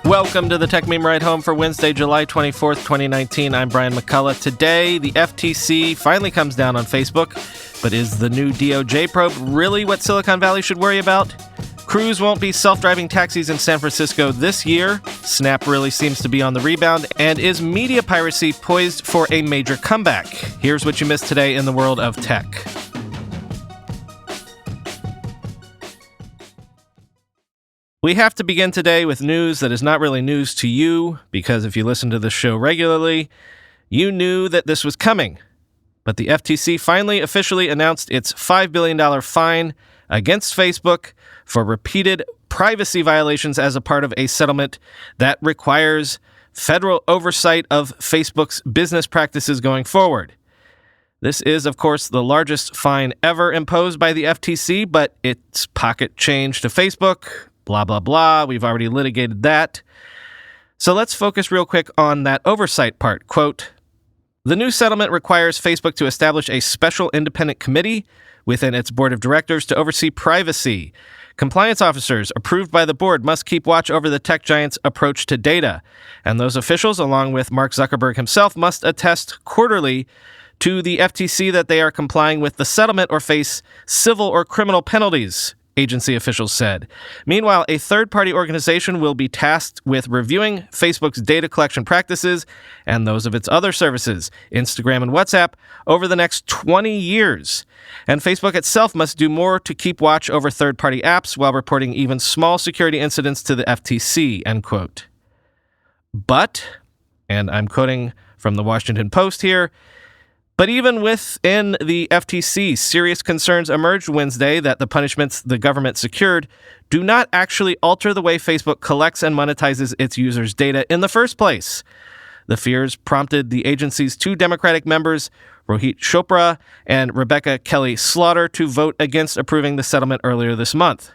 Welcome to the Tech Meme Ride Home for Wednesday, July 24th, 2019. I'm Brian McCullough. Today, the FTC finally comes down on Facebook, but is the new DOJ probe really what Silicon Valley should worry about? Cruise won't be self-driving taxis in San Francisco this year. Snap really seems to be on the rebound. And is media piracy poised for a major comeback? Here's what you missed today in the world of tech. We have to begin today with news that is not really news to you, because if you listen to the show regularly, you knew that this was coming. But the FTC finally officially announced its $5 billion fine against Facebook for repeated privacy violations as a part of a settlement that requires federal oversight of Facebook's business practices going forward. This is, of course, the largest fine ever imposed by the FTC, but it's pocket change to Facebook. Blah, blah, blah. We've already litigated that. So let's focus real quick on that oversight part. Quote, the new settlement requires Facebook to establish a special independent committee within its board of directors to oversee privacy. Compliance officers approved by the board must keep watch over the tech giant's approach to data. And those officials, along with Mark Zuckerberg himself, must attest quarterly to the FTC that they are complying with the settlement or face civil or criminal penalties, agency officials said. Meanwhile, a third-party organization will be tasked with reviewing Facebook's data collection practices and those of its other services, Instagram and WhatsApp, over the next 20 years. And Facebook itself must do more to keep watch over third-party apps while reporting even small security incidents to the FTC, end quote. But, and I'm quoting from the Washington Post here, but even within the FTC, serious concerns emerged Wednesday that the punishments the government secured do not actually alter the way Facebook collects and monetizes its users' data in the first place. The fears prompted the agency's two Democratic members, Rohit Chopra and Rebecca Kelly Slaughter, to vote against approving the settlement earlier this month.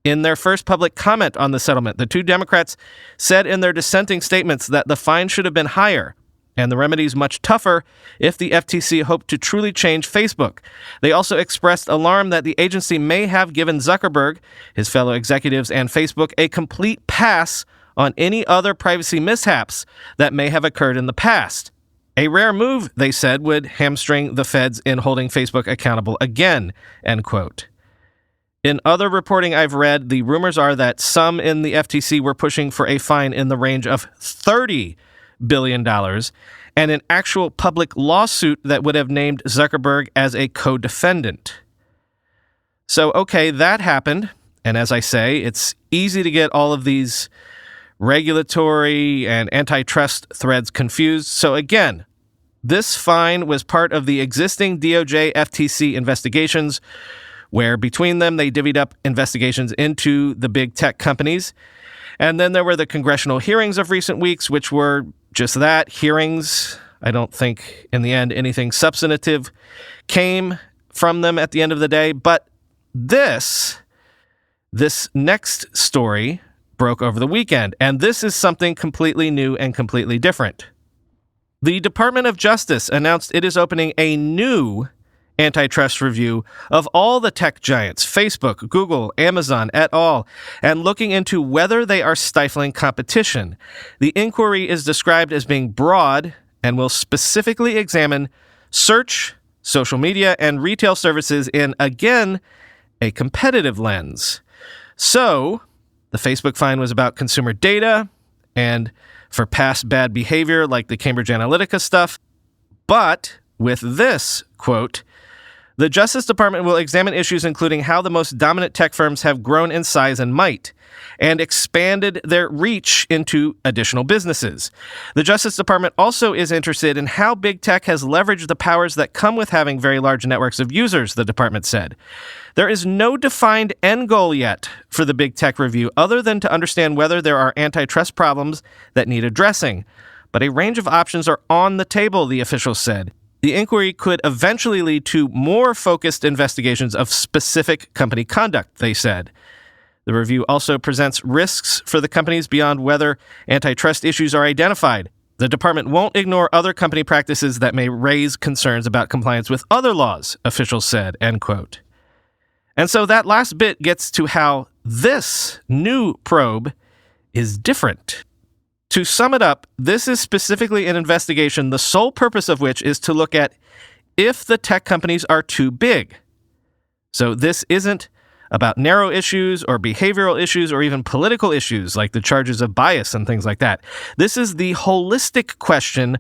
In their first public comment on the settlement, the two Democrats said in their dissenting statements that the fine should have been higher and the remedies much tougher if the FTC hoped to truly change Facebook. They also expressed alarm that the agency may have given Zuckerberg, his fellow executives, and Facebook a complete pass on any other privacy mishaps that may have occurred in the past. A rare move, they said, would hamstring the feds in holding Facebook accountable again, end quote. In other reporting I've read, the rumors are that some in the FTC were pushing for a fine in the range of $30 billion and an actual public lawsuit that would have named Zuckerberg as a co-defendant. So, okay, that happened. And as I say, it's easy to get all of these regulatory and antitrust threads confused. So again, this fine was part of the existing DOJ FTC investigations, where between them they divvied up investigations into the big tech companies. And then there were the congressional hearings of recent weeks, which were just that, hearings. I don't think in the end anything substantive came from them at the end of the day. But this next story broke over the weekend, and this is something completely new and completely different. The Department of Justice announced it is opening a new antitrust review of all the tech giants, Facebook, Google, Amazon, et al., and looking into whether they are stifling competition. The inquiry is described as being broad and will specifically examine search, social media, and retail services in, again, a competitive lens. So, the Facebook fine was about consumer data and for past bad behavior like the Cambridge Analytica stuff. But with this, quote, the Justice Department will examine issues including how the most dominant tech firms have grown in size and might and expanded their reach into additional businesses. The Justice Department also is interested in how big tech has leveraged the powers that come with having very large networks of users, the department said. There is no defined end goal yet for the big tech review other than to understand whether there are antitrust problems that need addressing. But a range of options are on the table, the officials said. The inquiry could eventually lead to more focused investigations of specific company conduct, they said. The review also presents risks for the companies beyond whether antitrust issues are identified. The department won't ignore other company practices that may raise concerns about compliance with other laws, officials said, end quote. And so that last bit gets to how this new probe is different. To sum it up, this is specifically an investigation, the sole purpose of which is to look at if the tech companies are too big. So this isn't about narrow issues or behavioral issues or even political issues like the charges of bias and things like that. This is the holistic question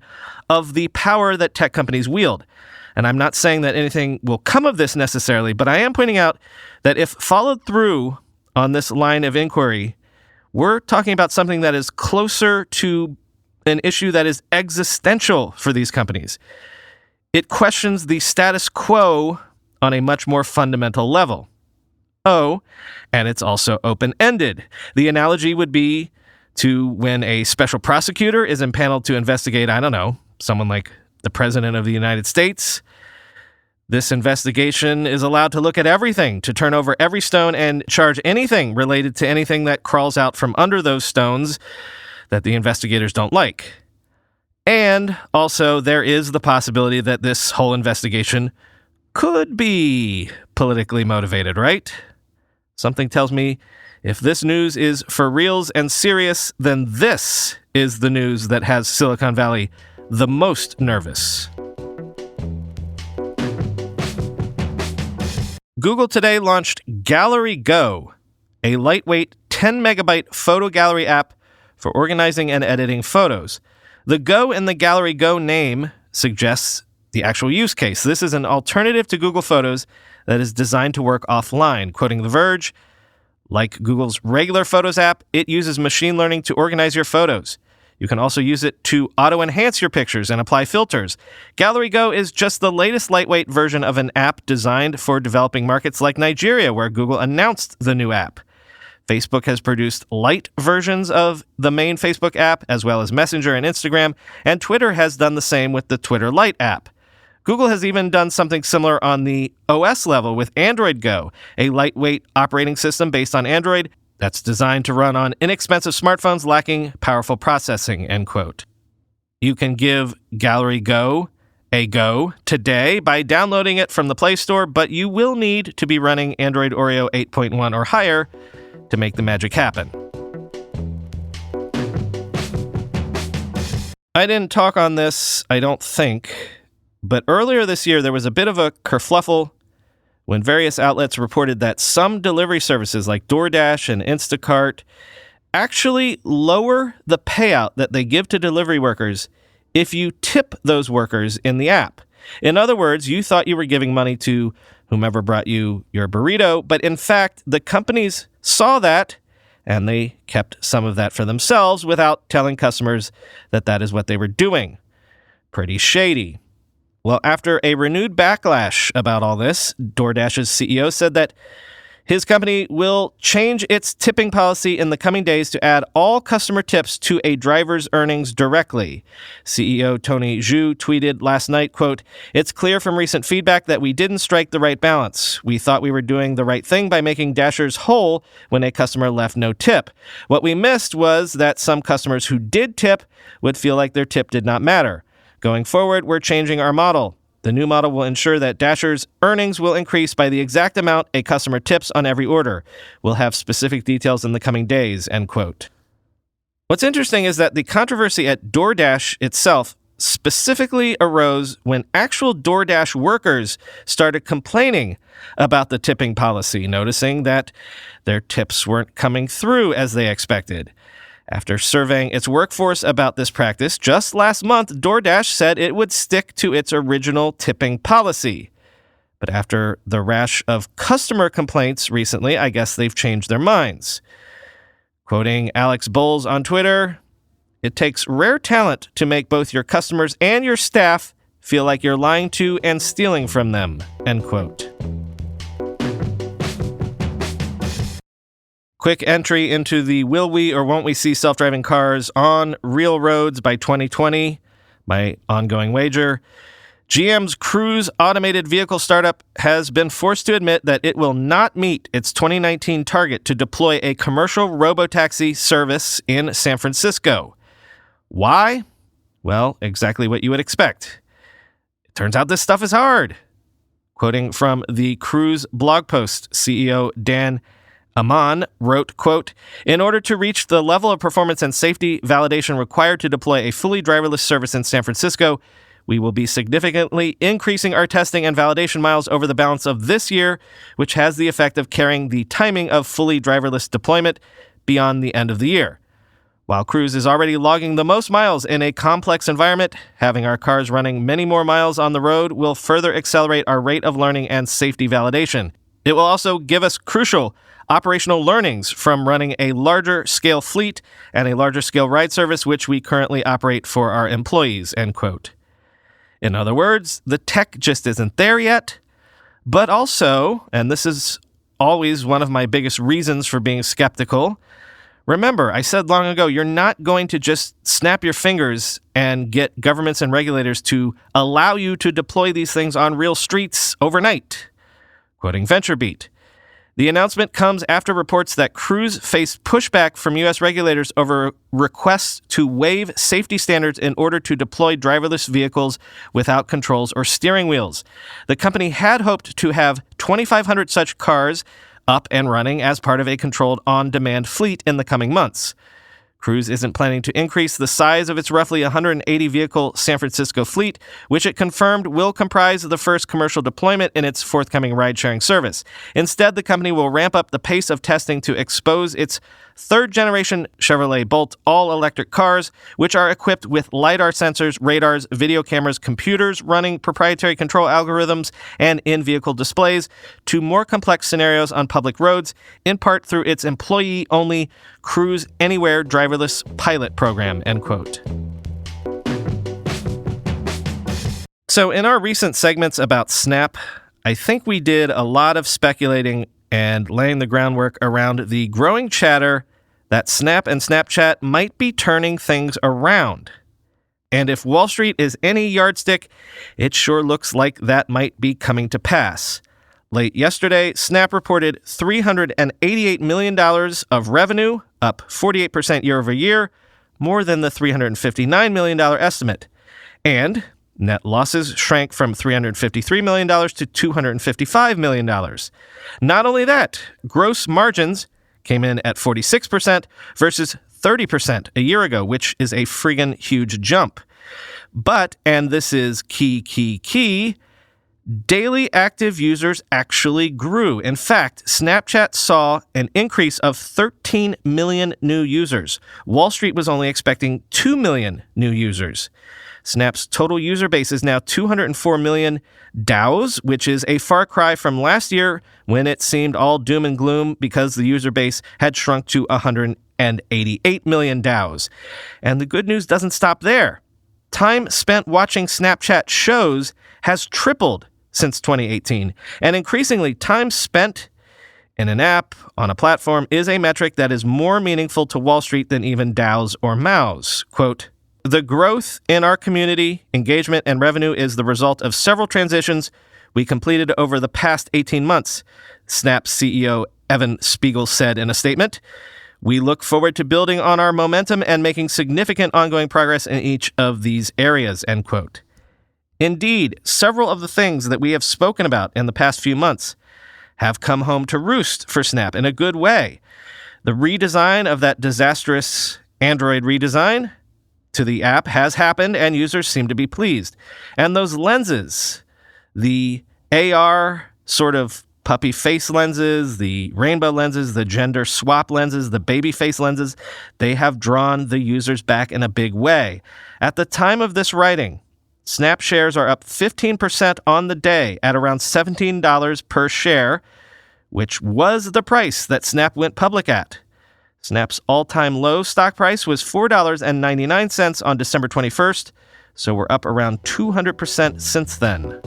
of the power that tech companies wield. And I'm not saying that anything will come of this necessarily, but I am pointing out that if followed through on this line of inquiry, we're talking about something that is closer to an issue that is existential for these companies. It questions the status quo on a much more fundamental level. Oh, and it's also open-ended. The analogy would be to when a special prosecutor is impaneled to investigate, I don't know, someone like the President of the United States. This investigation is allowed to look at everything, to turn over every stone and charge anything related to anything that crawls out from under those stones that the investigators don't like. And also, there is the possibility that this whole investigation could be politically motivated, right? Something tells me if this news is for reals and serious, then this is the news that has Silicon Valley the most nervous. Google today launched Gallery Go, a lightweight 10-megabyte photo gallery app for organizing and editing photos. The Go in the Gallery Go name suggests the actual use case. This is an alternative to Google Photos that is designed to work offline. Quoting The Verge, like Google's regular Photos app, it uses machine learning to organize your photos. You can also use it to auto-enhance your pictures and apply filters. Gallery Go is just the latest lightweight version of an app designed for developing markets like Nigeria, where Google announced the new app. Facebook has produced light versions of the main Facebook app, as well as Messenger and Instagram, and Twitter has done the same with the Twitter Lite app. Google has even done something similar on the OS level with Android Go, a lightweight operating system based on Android that's designed to run on inexpensive smartphones lacking powerful processing, end quote. You can give Gallery Go a go today by downloading it from the Play Store, but you will need to be running Android Oreo 8.1 or higher to make the magic happen. I didn't talk on this, I don't think, but earlier this year there was a bit of a kerfluffle when various outlets reported that some delivery services like DoorDash and Instacart actually lower the payout that they give to delivery workers if you tip those workers in the app. In other words, you thought you were giving money to whomever brought you your burrito, but in fact, the companies saw that and they kept some of that for themselves without telling customers that that is what they were doing. Pretty shady. Well, after a renewed backlash about all this, DoorDash's CEO said that his company will change its tipping policy in the coming days to add all customer tips to a driver's earnings directly. CEO Tony Zhu tweeted last night, quote, "It's clear from recent feedback that we didn't strike the right balance. We thought we were doing the right thing by making Dashers whole when a customer left no tip. What we missed was that some customers who did tip would feel like their tip did not matter. Going forward, we're changing our model. The new model will ensure that Dashers' earnings will increase by the exact amount a customer tips on every order. We'll have specific details in the coming days," end quote. What's interesting is that the controversy at DoorDash itself specifically arose when actual DoorDash workers started complaining about the tipping policy, noticing that their tips weren't coming through as they expected. After surveying its workforce about this practice, just last month, DoorDash said it would stick to its original tipping policy. But after the rash of customer complaints recently, I guess they've changed their minds. Quoting Alex Bowles on Twitter, "It takes rare talent to make both your customers and your staff feel like you're lying to and stealing from them," end quote. Quick entry into the will we or won't we see self-driving cars on real roads by 2020, my ongoing wager. GM's Cruise automated vehicle startup has been forced to admit that it will not meet its 2019 target to deploy a commercial robotaxi service in San Francisco. Why? Well, exactly what you would expect. It turns out this stuff is hard. Quoting from the Cruise blog post, CEO Dan Aman wrote, quote, "In order to reach the level of performance and safety validation required to deploy a fully driverless service in San Francisco, we will be significantly increasing our testing and validation miles over the balance of this year, which has the effect of carrying the timing of fully driverless deployment beyond the end of the year. While Cruise is already logging the most miles in a complex environment, having our cars running many more miles on the road will further accelerate our rate of learning and safety validation. It will also give us crucial operational learnings from running a larger scale fleet and a larger scale ride service, which we currently operate for our employees," end quote. In other words, the tech just isn't there yet, but also, and this is always one of my biggest reasons for being skeptical, remember, I said long ago, you're not going to just snap your fingers and get governments and regulators to allow you to deploy these things on real streets overnight. Quoting VentureBeat, "The announcement comes after reports that Cruise faced pushback from U.S. regulators over requests to waive safety standards in order to deploy driverless vehicles without controls or steering wheels. The company had hoped to have 2,500 such cars up and running as part of a controlled on-demand fleet in the coming months. Cruise isn't planning to increase the size of its roughly 180-vehicle San Francisco fleet, which it confirmed will comprise the first commercial deployment in its forthcoming ride-sharing service. Instead, the company will ramp up the pace of testing to expose its third-generation Chevrolet Bolt all-electric cars, which are equipped with LiDAR sensors, radars, video cameras, computers running proprietary control algorithms, and in-vehicle displays, to more complex scenarios on public roads, in part through its employee-only Cruise Anywhere driverless pilot program," end quote. So in our recent segments about Snap, I think we did a lot of speculating and laying the groundwork around the growing chatter that Snap and Snapchat might be turning things around. And if Wall Street is any yardstick, it sure looks like that might be coming to pass. Late yesterday, Snap reported $388 million of revenue, up 48% year over year, more than the $359 million estimate. And net losses shrank from $353 million to $255 million. Not only that, gross margins came in at 46% versus 30% a year ago, which is a friggin' huge jump. But, and this is key, daily active users actually grew. In fact, Snapchat saw an increase of 13 million new users. Wall Street was only expecting 2 million new users. Snap's total user base is now 204 million DAOs, which is a far cry from last year when it seemed all doom and gloom because the user base had shrunk to 188 million DAOs. And the good news doesn't stop there. Time spent watching Snapchat shows has tripled since 2018, and increasingly, time spent in an app on a platform is a metric that is more meaningful to Wall Street than even DAOs or MAOs. Quote, "The growth in our community, engagement, and revenue is the result of several transitions we completed over the past 18 months," Snap CEO Evan Spiegel said in a statement. "We look forward to building on our momentum and making significant ongoing progress in each of these areas," end quote. Indeed, several of the things that we have spoken about in the past few months have come home to roost for Snap in a good way. The redesign of that disastrous Android redesign to the app has happened, and users seem to be pleased. And those lenses, the AR sort of puppy face lenses, the rainbow lenses, the gender swap lenses, the baby face lenses, they have drawn the users back in a big way. At the time of this writing, Snap shares are up 15% on the day at around $17 per share, which was the price that Snap went public at. Snap's all-time low stock price was $4.99 on December 21st, so we're up around 200% since then.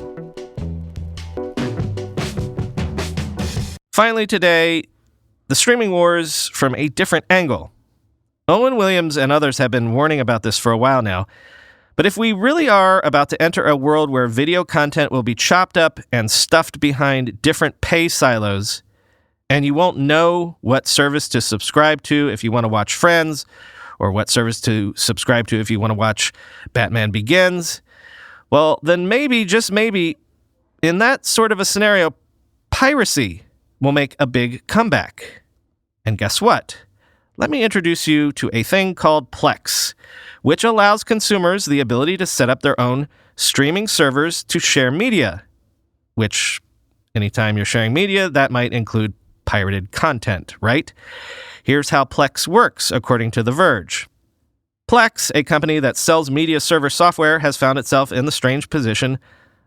Finally today, the streaming wars from a different angle. Owen Williams and others have been warning about this for a while now. But if we really are about to enter a world where video content will be chopped up and stuffed behind different pay silos, and you won't know what service to subscribe to if you want to watch Friends, or what service to subscribe to if you want to watch Batman Begins, well, then maybe, just maybe, in that sort of a scenario, piracy will make a big comeback. And guess what? Let me introduce you to a thing called Plex, which allows consumers the ability to set up their own streaming servers to share media, which anytime you're sharing media, that might include pirated content, right? Here's how Plex works, according to The Verge. Plex, a company that sells media server software, has found itself in the strange position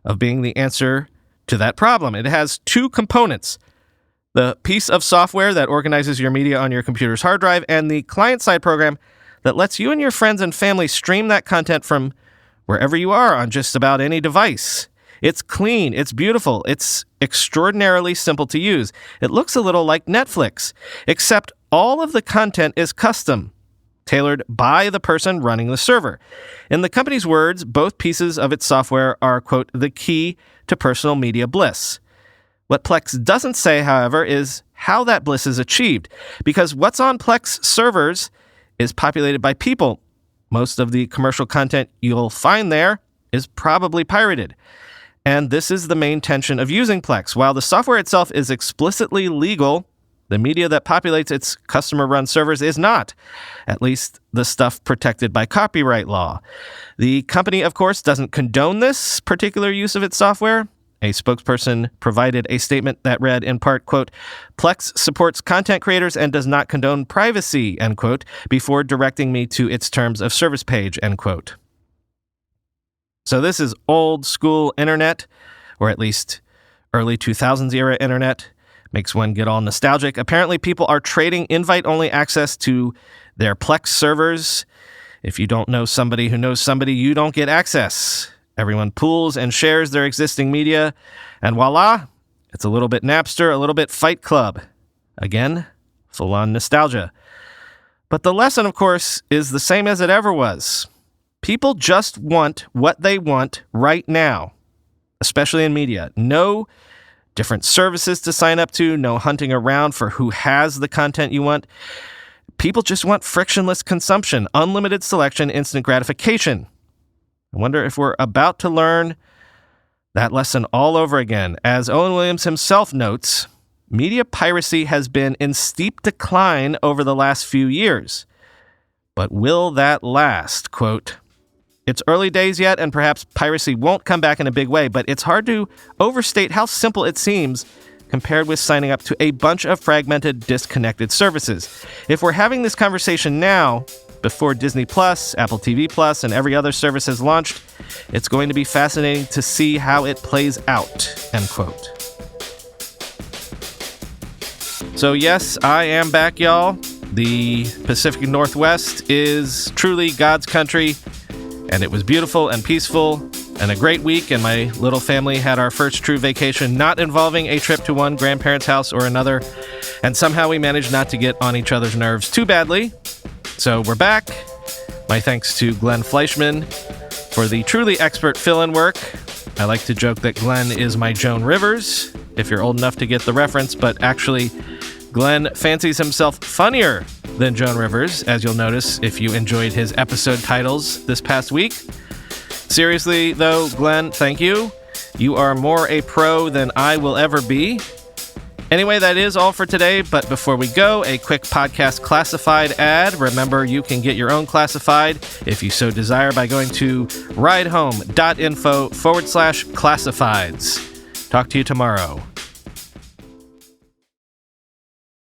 of being the answer to that problem. It has two components: the piece of software that organizes your media on your computer's hard drive, and the client-side program that lets you and your friends and family stream that content from wherever you are on just about any device. It's clean, it's beautiful, it's extraordinarily simple to use. It looks a little like Netflix, except all of the content is custom, tailored by the person running the server. In the company's words, both pieces of its software are, quote, the key to personal media bliss. What Plex doesn't say, however, is how that bliss is achieved, because what's on Plex servers is populated by people. Most of the commercial content you'll find there is probably pirated. And this is the main tension of using Plex. While the software itself is explicitly legal, the media that populates its customer-run servers is not, at least the stuff protected by copyright law. The company, of course, doesn't condone this particular use of its software. A spokesperson provided a statement that read, in part, quote, Plex supports content creators and does not condone privacy, end quote, before directing me to its terms of service page, end quote. So this is old school internet, or at least early 2000s era internet. Makes one get all nostalgic. Apparently, people are trading invite-only access to their Plex servers. If you don't know somebody who knows somebody, you don't get access. Everyone pools and shares their existing media, and voila, it's a little bit Napster, a little bit Fight Club. Again, full-on nostalgia. But the lesson, of course, is the same as it ever was. People just want what they want right now, especially in media. No different services to sign up to, no hunting around for who has the content you want. People just want frictionless consumption, unlimited selection, instant gratification. I wonder if we're about to learn that lesson all over again. As Owen Williams himself notes, media piracy has been in steep decline over the last few years. But will that last? Quote, it's early days yet, and perhaps piracy won't come back in a big way, but it's hard to overstate how simple it seems compared with signing up to a bunch of fragmented, disconnected services. If we're having this conversation now, before Disney Plus, Apple TV Plus, and every other service has launched, it's going to be fascinating to see how it plays out, end quote. So yes, I am back, y'all. The Pacific Northwest is truly God's country, and it was beautiful and peaceful and a great week, and my little family had our first true vacation not involving a trip to one grandparent's house or another, and somehow we managed not to get on each other's nerves too badly. So we're back. My thanks to Glenn Fleischman for the truly expert fill-in work. I like to joke that Glenn is my Joan Rivers, if you're old enough to get the reference, but actually Glenn fancies himself funnier than Joan Rivers, as you'll notice if you enjoyed his episode titles this past week. Seriously, though, Glenn, thank you. You are more a pro than I will ever be. Anyway, that is all for today, but before we go, a quick podcast classified ad. Remember, you can get your own classified if you so desire by going to ridehome.info/classifieds. Talk to you tomorrow.